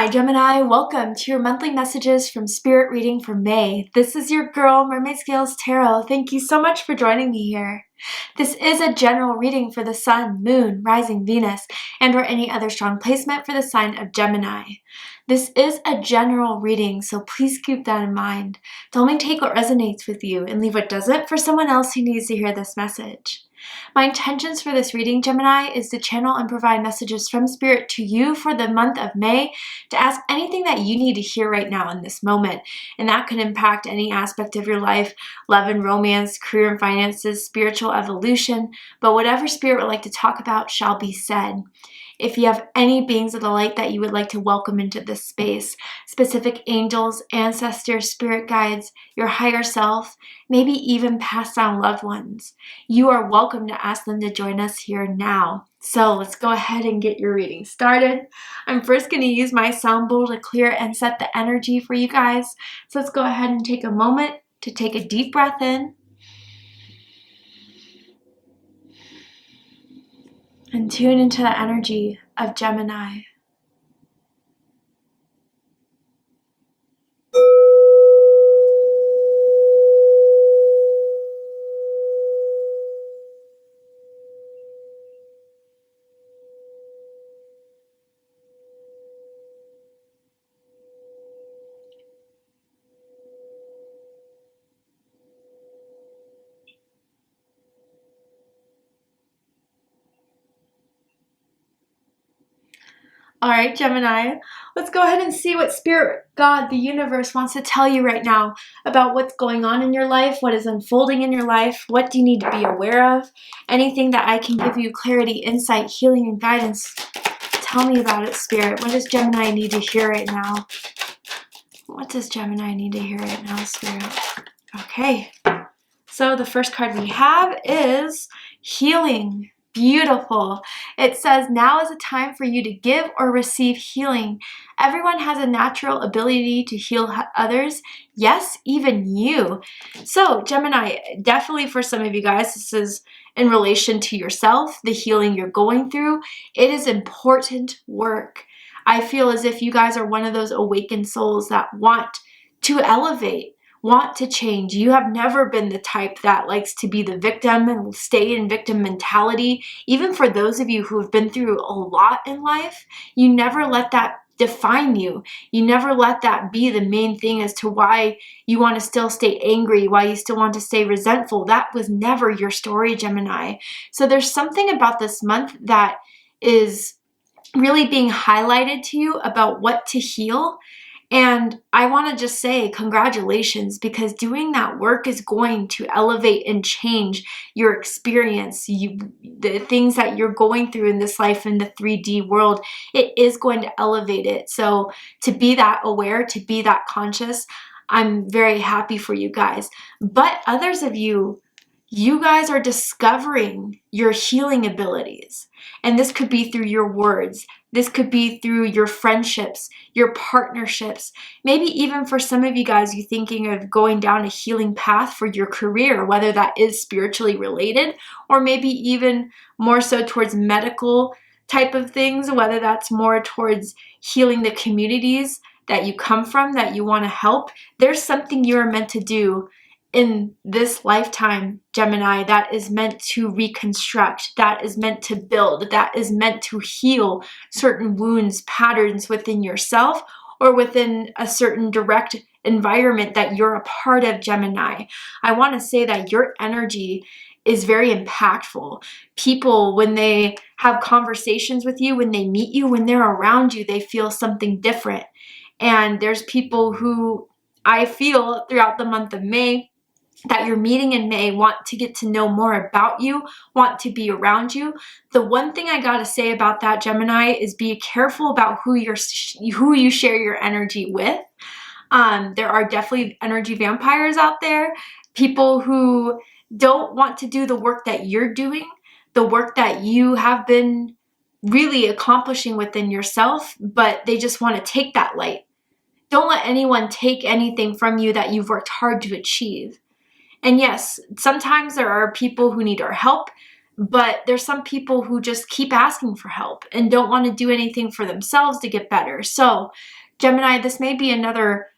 Hi Gemini, welcome to your monthly messages from Spirit reading for May. This is your girl, Mermaid Scales Tarot. Thank you so much for joining me here. This is a general reading for the Sun, Moon, Rising Venus, and or any other strong placement for the sign of Gemini. This is a general reading, so please keep that in mind. Don't only take what resonates with you and leave what doesn't for someone else who needs to hear this message. My intentions for this reading, Gemini, is to channel and provide messages from Spirit to you for the month of May to ask anything that you need to hear right now in this moment. And that could impact any aspect of your life, love and romance, career and finances, spiritual evolution, but whatever Spirit would like to talk about shall be said. If you have any beings of the light that you would like to welcome into this space, specific angels, ancestors, spirit guides, your higher self, maybe even passed on loved ones, you are welcome to ask them to join us here now. So let's go ahead and get your reading started. I'm first going to use my sound bowl to clear and set the energy for you guys. So let's go ahead and take a moment to take a deep breath in and tune into the energy of Gemini. All right, Gemini, let's go ahead and see what Spirit, God, the universe wants to tell you right now about what's going on in your life, what is unfolding in your life, what do you need to be aware of, anything that I can give you clarity, insight, healing, and guidance. Tell me about it, Spirit. What does Gemini need to hear right now? What does Gemini need to hear right now, Spirit? Okay, so the first card we have is healing. Beautiful. It says, now is a time for you to give or receive healing. Everyone has a natural ability to heal others. Yes, even you. So Gemini, definitely for some of you guys, this is in relation to yourself, the healing you're going through. It is important work. I feel as if you guys are one of those awakened souls that want to elevate, want to change. You have never been the type that likes to be the victim and stay in victim mentality. Even for those of you who have been through a lot in life, you never let that define you. You never let that be the main thing as to why you want to still stay angry, why you still want to stay resentful. That was never your story, Gemini. So there's something about this month that is really being highlighted to you about what to heal. And I want to just say congratulations, because doing that work is going to elevate and change your experience. The things that you're going through in this life in the 3D world, it is going to elevate it. So to be that aware, to be that conscious, I'm very happy for you guys. But others of you, you guys are discovering your healing abilities. And this could be through your words. This could be through your friendships, your partnerships. Maybe even for some of you guys, you're thinking of going down a healing path for your career, whether that is spiritually related, or maybe even more so towards medical type of things, whether that's more towards healing the communities that you come from, that you want to help. There's something you're meant to do in this lifetime, Gemini, that is meant to reconstruct, that is meant to build, that is meant to heal certain wounds, patterns within yourself or within a certain direct environment that you're a part of, Gemini. I want to say that your energy is very impactful. People, when they have conversations with you, when they meet you, when they're around you, they feel something different. And there's people who I feel throughout the month of May that you're meeting in May want to get to know more about you, want to be around you. The one thing I gotta say about that, Gemini, is be careful about who you share your energy with. There are definitely energy vampires out there, people who don't want to do the work that you're doing, the work that you have been really accomplishing within yourself, but they just want to take that light. Don't let anyone take anything from you that you've worked hard to achieve. And yes, sometimes there are people who need our help. But there's some people who just keep asking for help and don't want to do anything for themselves to get better. So, Gemini, this may be another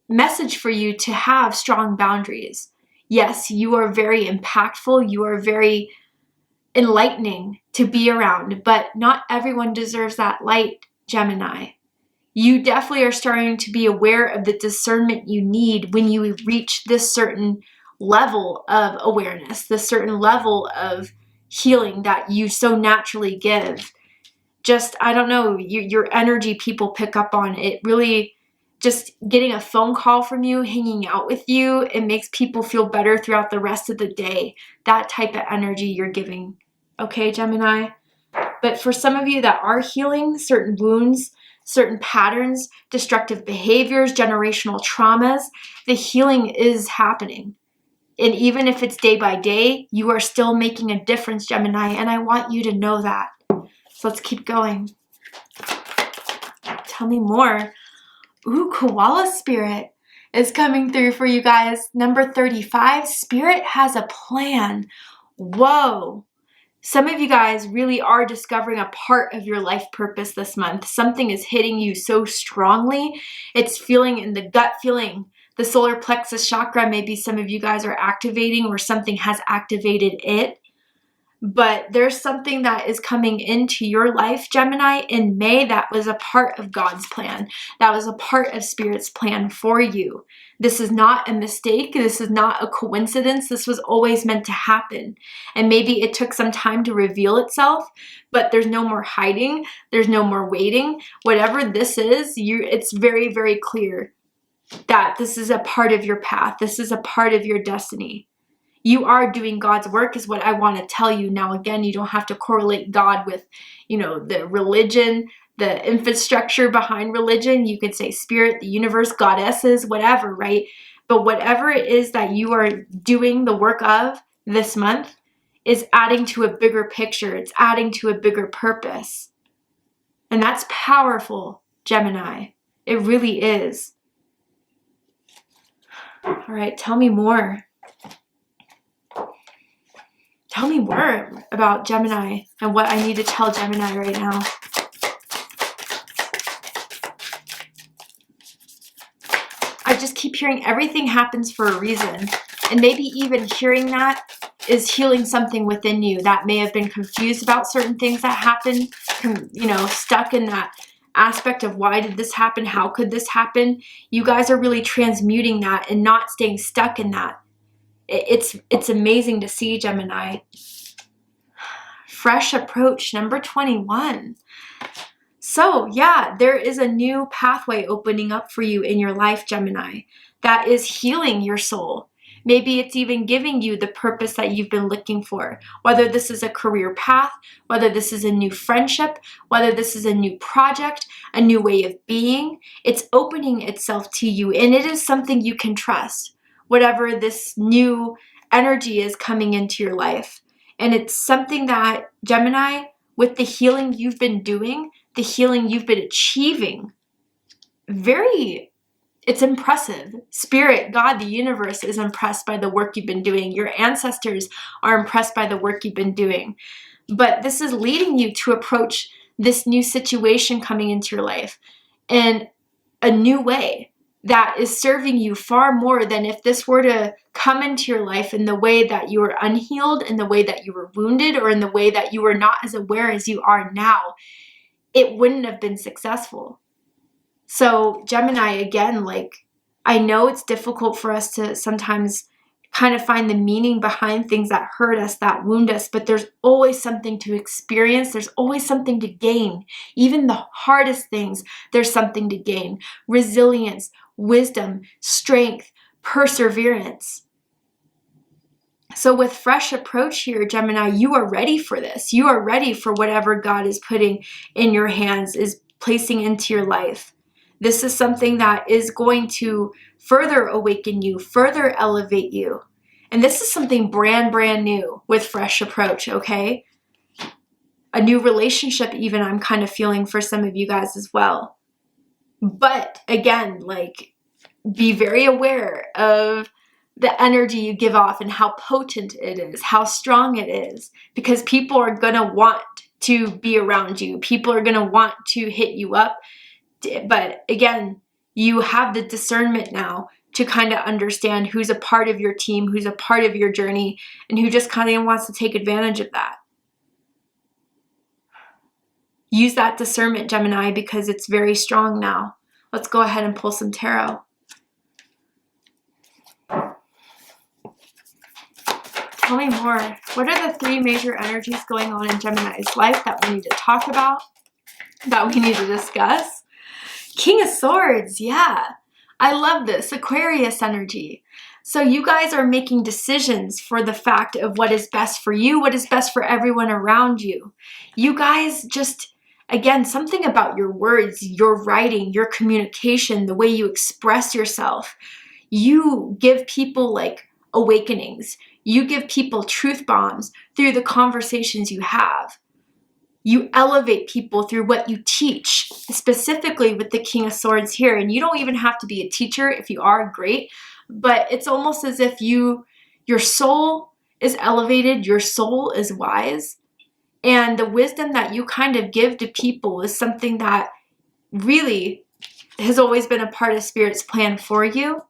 message for you to have strong boundaries. Yes, you are very impactful. You are very enlightening to be around, but not everyone deserves that light, Gemini. You definitely are starting to be aware of the discernment you need when you reach this certain level of awareness, this certain level of healing that you so naturally give. Just, I don't know, your energy people pick up on it. Really, just getting a phone call from you, hanging out with you, it makes people feel better throughout the rest of the day. That type of energy you're giving. Okay, Gemini? But for some of you that are healing certain wounds, certain patterns, destructive behaviors, generational traumas, the healing is happening. And even if it's day by day, you are still making a difference, Gemini, and I want you to know that. So let's keep going. Tell me more. Ooh, koala spirit is coming through for you guys. Number 35, spirit has a plan. Whoa. Some of you guys really are discovering a part of your life purpose this month. Something is hitting you so strongly. It's feeling in the gut feeling. The solar plexus chakra, maybe some of you guys are activating or something has activated it. But there's something that is coming into your life, Gemini, in May that was a part of God's plan. That was a part of Spirit's plan for you. This is not a mistake. This is not a coincidence. This was always meant to happen. And maybe it took some time to reveal itself, but there's no more hiding. There's no more waiting. Whatever this is, it's very, very clear that this is a part of your path. This is a part of your destiny. You are doing God's work is what I want to tell you. Now, again, you don't have to correlate God with, the religion, the infrastructure behind religion. You could say spirit, the universe, goddesses, whatever, right? But whatever it is that you are doing the work of this month is adding to a bigger picture. It's adding to a bigger purpose. And that's powerful, Gemini. It really is. All right, tell me more. Tell me more about Gemini and what I need to tell Gemini right now. I just keep hearing everything happens for a reason. And maybe even hearing that is healing something within you that may have been confused about certain things that happened, stuck in that aspect of why did this happen? How could this happen? You guys are really transmuting that and not staying stuck in that. It's amazing to see, Gemini. Fresh approach, number 21. So yeah, there is a new pathway opening up for you in your life, Gemini, that is healing your soul. Maybe it's even giving you the purpose that you've been looking for, whether this is a career path, whether this is a new friendship, whether this is a new project, a new way of being. It's opening itself to you, and it is something you can trust. Whatever this new energy is coming into your life. And it's something that, Gemini, with the healing you've been doing, the healing you've been achieving, it's impressive. Spirit, God, the universe is impressed by the work you've been doing. Your ancestors are impressed by the work you've been doing. But this is leading you to approach this new situation coming into your life in a new way that is serving you far more than if this were to come into your life in the way that you were unhealed, in the way that you were wounded, or in the way that you were not as aware as you are now. It wouldn't have been successful. So Gemini, again, I know it's difficult for us to sometimes kind of find the meaning behind things that hurt us, that wound us, but there's always something to experience. There's always something to gain. Even the hardest things, there's something to gain. Resilience, wisdom, strength, perseverance. So with fresh approach here, Gemini, you are ready for this. You are ready for whatever God is putting in your hands, is placing into your life. This is something that is going to further awaken you, further elevate you. And this is something brand new with fresh approach, okay? A new relationship even I'm kind of feeling for some of you guys as well. But again, be very aware of the energy you give off and how potent it is, how strong it is, because people are going to want to be around you. People are going to want to hit you up. But again, you have the discernment now to kind of understand who's a part of your team, who's a part of your journey, and who just kind of wants to take advantage of that. Use that discernment, Gemini, because it's very strong now. Let's go ahead and pull some tarot. Tell me more. What are the 3 major energies going on in Gemini's life that we need to talk about, that we need to discuss? King of Swords, yeah. I love this. Aquarius energy. So you guys are making decisions for the fact of what is best for you, what is best for everyone around you. You guys just, again, something about your words, your writing, your communication, the way you express yourself. You give people like awakenings. You give people truth bombs through the conversations you have. You elevate people through what you teach, specifically with the King of Swords here. And you don't even have to be a teacher. If you are, great. But it's almost as if your soul is elevated, your soul is wise. And the wisdom that you kind of give to people is something that really has always been a part of Spirit's plan for you.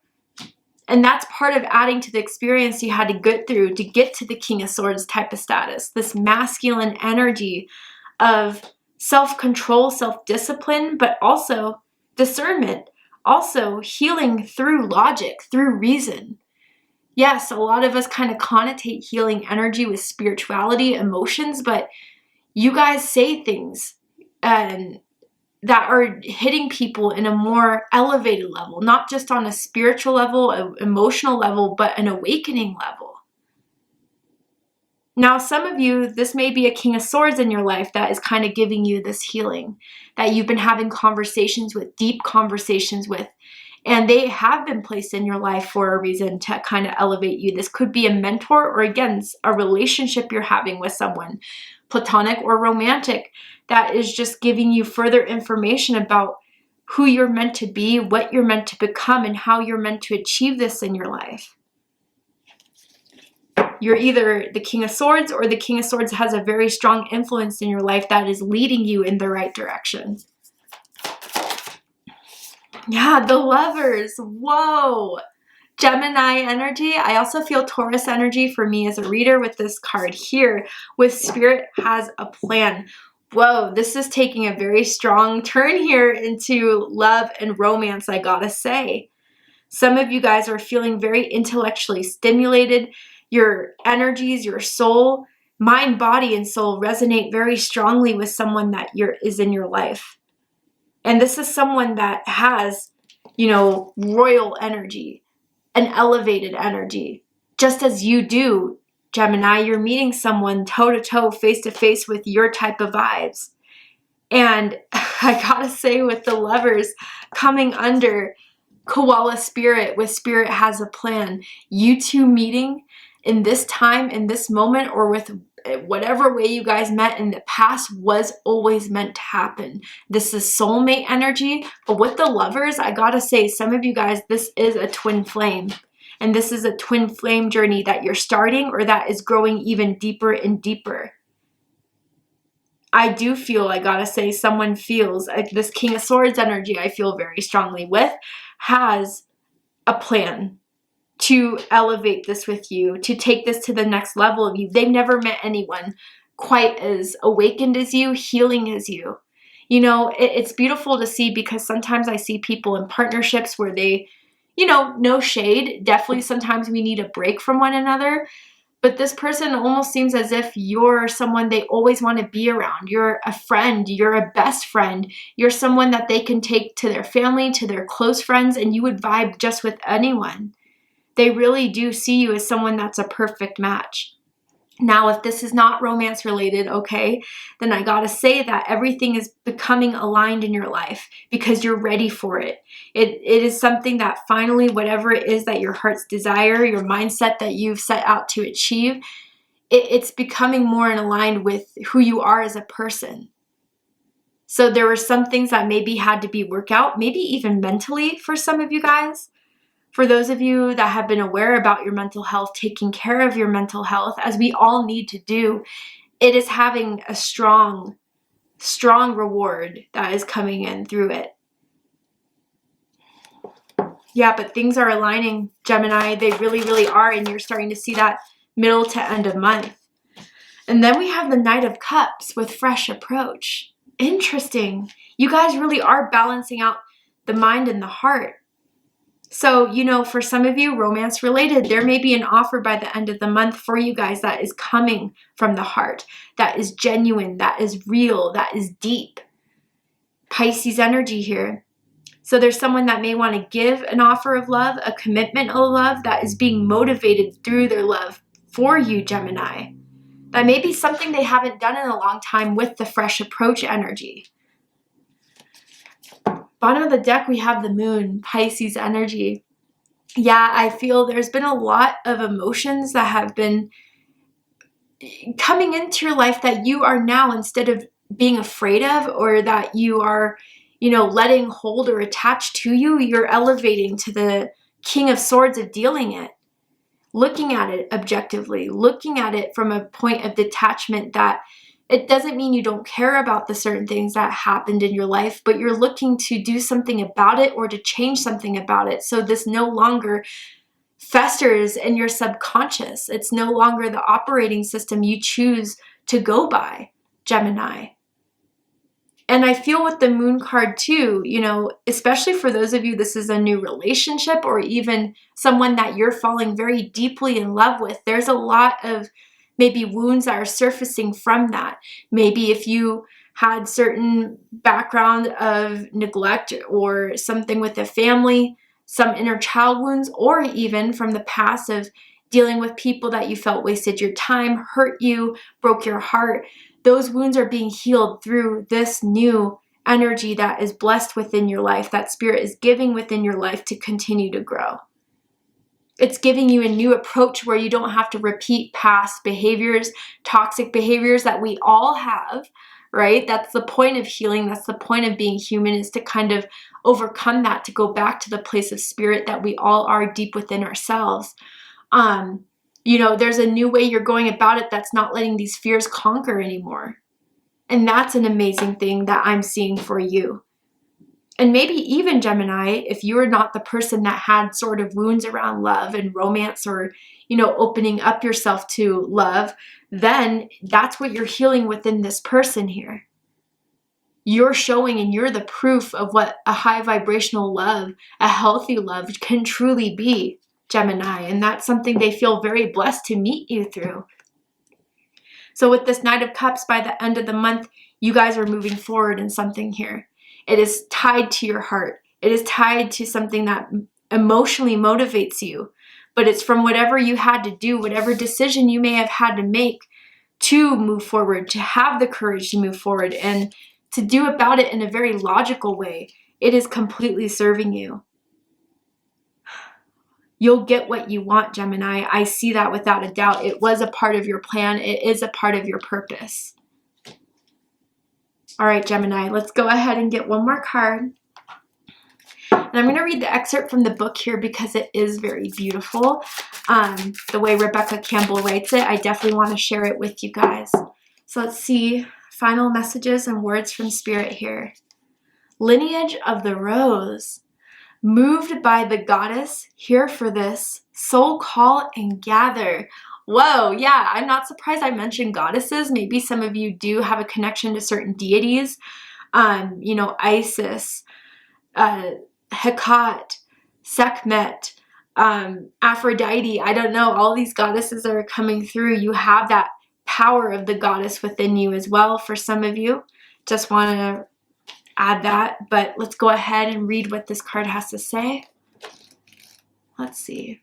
And that's part of adding to the experience you had to get through to get to the King of Swords type of status. This masculine energy of self-control, self-discipline, but also discernment, also healing through logic, through reason. Yes, a lot of us kind of connotate healing energy with spirituality, emotions, but you guys say things that are hitting people in a more elevated level, not just on a spiritual level, an emotional level, but an awakening level. Now, some of you, this may be a King of Swords in your life that is kind of giving you this healing, that you've been having conversations with, deep conversations with, and they have been placed in your life for a reason to kind of elevate you. This could be a mentor or, again, a relationship you're having with someone, platonic or romantic, that is just giving you further information about who you're meant to be, what you're meant to become, and how you're meant to achieve this in your life. You're either the King of Swords, or the King of Swords has a very strong influence in your life that is leading you in the right direction. Yeah, the Lovers. Whoa. Gemini energy. I also feel Taurus energy for me as a reader with this card here. With Spirit has a plan. Whoa, this is taking a very strong turn here into love and romance, I gotta say. Some of you guys are feeling very intellectually stimulated. Your energies, your soul, mind, body, and soul resonate very strongly with someone that is in your life. And this is someone that has, royal energy, an elevated energy. Just as you do, Gemini, you're meeting someone toe-to-toe, face-to-face with your type of vibes. And I gotta say, with the Lovers coming under Koala Spirit, with Spirit has a plan, you two meeting in this time, in this moment, or with whatever way you guys met in the past was always meant to happen. This is soulmate energy. But with the Lovers, I gotta say, some of you guys, this is a twin flame. And this is a twin flame journey that you're starting, or that is growing even deeper and deeper. I do feel, I gotta say, someone feels like this King of Swords energy I feel very strongly with has a plan to elevate this with you, to take this to the next level of you. They've never met anyone quite as awakened as you, healing as you. It's beautiful to see, because sometimes I see people in partnerships where they, no shade. Definitely sometimes we need a break from one another. But this person almost seems as if you're someone they always want to be around. You're a friend. You're a best friend. You're someone that they can take to their family, to their close friends, and you would vibe just with anyone. They really do see you as someone that's a perfect match. Now, if this is not romance related, okay, then I gotta say that everything is becoming aligned in your life because you're ready for it. It is something that finally, whatever it is that your heart's desire, your mindset that you've set out to achieve, it's becoming more in aligned with who you are as a person. So there were some things that maybe had to be worked out, maybe even mentally for some of you guys. For those of you that have been aware about your mental health, taking care of your mental health, as we all need to do, it is having a strong reward that is coming in through it. Yeah, but things are aligning, Gemini. They really, really are. And you're starting to see that middle to end of month. And then we have the Knight of Cups with fresh approach. Interesting. You guys really are balancing out the mind and the heart. So, you know, for some of you, romance related, there may be an offer by the end of the month for you guys that is coming from the heart, that is genuine, that is real, that is deep. Pisces energy here. So there's someone that may want to give an offer of love, a commitment of love that is being motivated through their love for you, Gemini. That may be something they haven't done in a long time with the fresh approach energy. Bottom of the deck, we have the Moon, Pisces energy. Yeah, I feel there's been a lot of emotions that have been coming into your life that you are now, instead of being afraid of, or that you are, you know, letting hold or attach to you, you're elevating to the King of Swords of dealing it. Looking at it objectively, looking at it from a point of detachment, that it doesn't mean you don't care about the certain things that happened in your life, but you're looking to do something about it or to change something about it. So this no longer festers in your subconscious. It's no longer the operating system you choose to go by, Gemini. And I feel with the Moon card too, you know, especially for those of you, this is a new relationship or even someone that you're falling very deeply in love with. There's a lot of maybe wounds that are surfacing from that. Maybe if you had certain background of neglect or something with a family, some inner child wounds, or even from the past of dealing with people that you felt wasted your time, hurt you, broke your heart. Those wounds are being healed through this new energy that is blessed within your life, that Spirit is giving within your life to continue to grow. It's giving you a new approach where you don't have to repeat past behaviors, toxic behaviors that we all have, right? That's the point of healing. That's the point of being human, is to kind of overcome that, to go back to the place of spirit that we all are deep within ourselves. You know, there's a new way you're going about it that's not letting these fears conquer anymore. And that's an amazing thing that I'm seeing for you. And maybe even Gemini, if you are not the person that had sort of wounds around love and romance, or, you know, opening up yourself to love, then that's what you're healing within this person here. You're showing and you're the proof of what a high vibrational love, a healthy love can truly be, Gemini. And that's something they feel very blessed to meet you through. So with this Knight of Cups, by the end of the month, you guys are moving forward in something here. It is tied to your heart. It is tied to something that emotionally motivates you. But it's from whatever you had to do, whatever decision you may have had to make to move forward, to have the courage to move forward, and to do about it in a very logical way. It is completely serving you. You'll get what you want, Gemini. I see that without a doubt. It was a part of your plan. It is a part of your purpose. All right, Gemini, let's go ahead and get one more card. And I'm going to read the excerpt from the book here because it is very beautiful. The way Rebecca Campbell writes it, I definitely want to share it with you guys. So let's see. Final messages and words from Spirit here. Lineage of the Rose. Moved by the goddess, here for this. Soul call and gather. Whoa, yeah, I'm not surprised I mentioned goddesses. Maybe some of you do have a connection to certain deities. You know, Isis, Hecate, Sekhmet, Aphrodite. I don't know. All these goddesses that are coming through. You have that power of the goddess within you as well for some of you. Just want to add that. But let's go ahead and read what this card has to say. Let's see.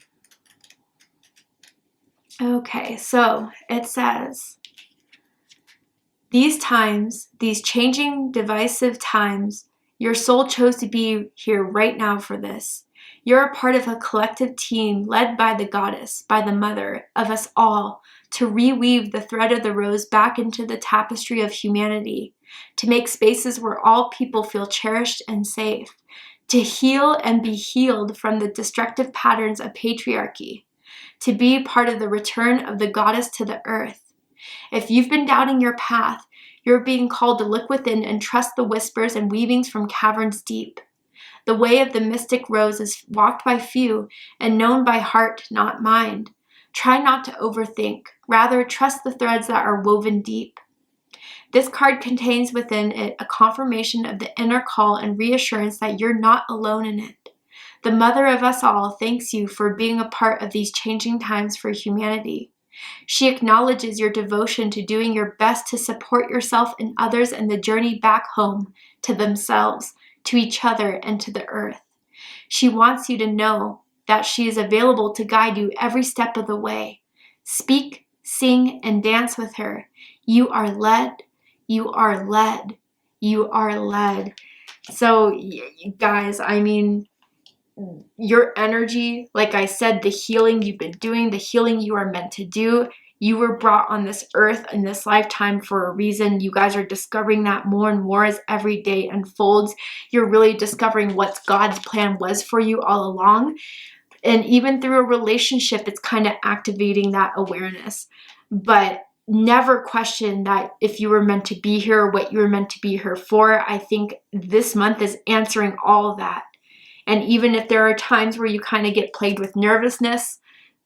Okay, so it says, these times, these changing, divisive times, your soul chose to be here right now for this. You're a part of a collective team led by the goddess, by the mother of us all, to reweave the thread of the rose back into the tapestry of humanity, to make spaces where all people feel cherished and safe, to heal and be healed from the destructive patterns of patriarchy, to be part of the return of the goddess to the earth. If you've been doubting your path, you're being called to look within and trust the whispers and weavings from caverns deep. The way of the mystic rose is walked by few and known by heart, not mind. Try not to overthink. Rather, trust the threads that are woven deep. This card contains within it a confirmation of the inner call and reassurance that you're not alone in it. The Mother of us all thanks you for being a part of these changing times for humanity. She acknowledges your devotion to doing your best to support yourself and others in the journey back home, to themselves, to each other, and to the earth. She wants you to know that she is available to guide you every step of the way. Speak, sing, and dance with her. You are led. You are led. You are led. So, you guys, I mean, your energy, like I said, the healing you've been doing, the healing you are meant to do, you were brought on this earth in this lifetime for a reason. You guys are discovering that more and more as every day unfolds. You're really discovering what God's plan was for you all along. And even through a relationship, it's kind of activating that awareness. But never question that if you were meant to be here, what you were meant to be here for. I think this month is answering all of that. And even if there are times where you kind of get plagued with nervousness,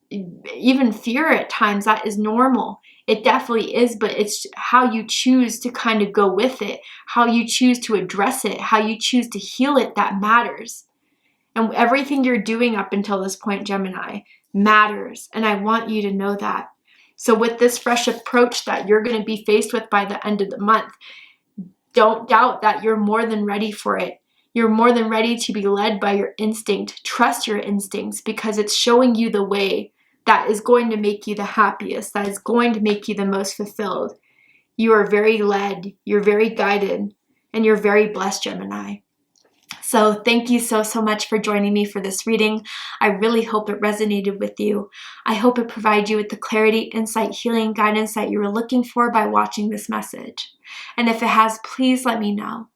even fear at times, that is normal. It definitely is, but it's how you choose to kind of go with it, how you choose to address it, how you choose to heal it, that matters. And everything you're doing up until this point, Gemini, matters. And I want you to know that. So with this fresh approach that you're going to be faced with by the end of the month, don't doubt that you're more than ready for it. You're more than ready to be led by your instinct. Trust your instincts because it's showing you the way that is going to make you the happiest, that is going to make you the most fulfilled. You are very led, you're very guided, and you're very blessed, Gemini. So thank you so much for joining me for this reading. I really hope it resonated with you. I hope it provided you with the clarity, insight, healing, guidance that you were looking for by watching this message. And if it has, please let me know.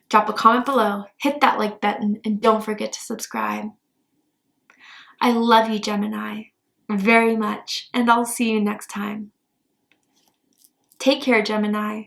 Drop a comment below, hit that like button, and don't forget to subscribe. I love you, Gemini, very much, and I'll see you next time. Take care, Gemini.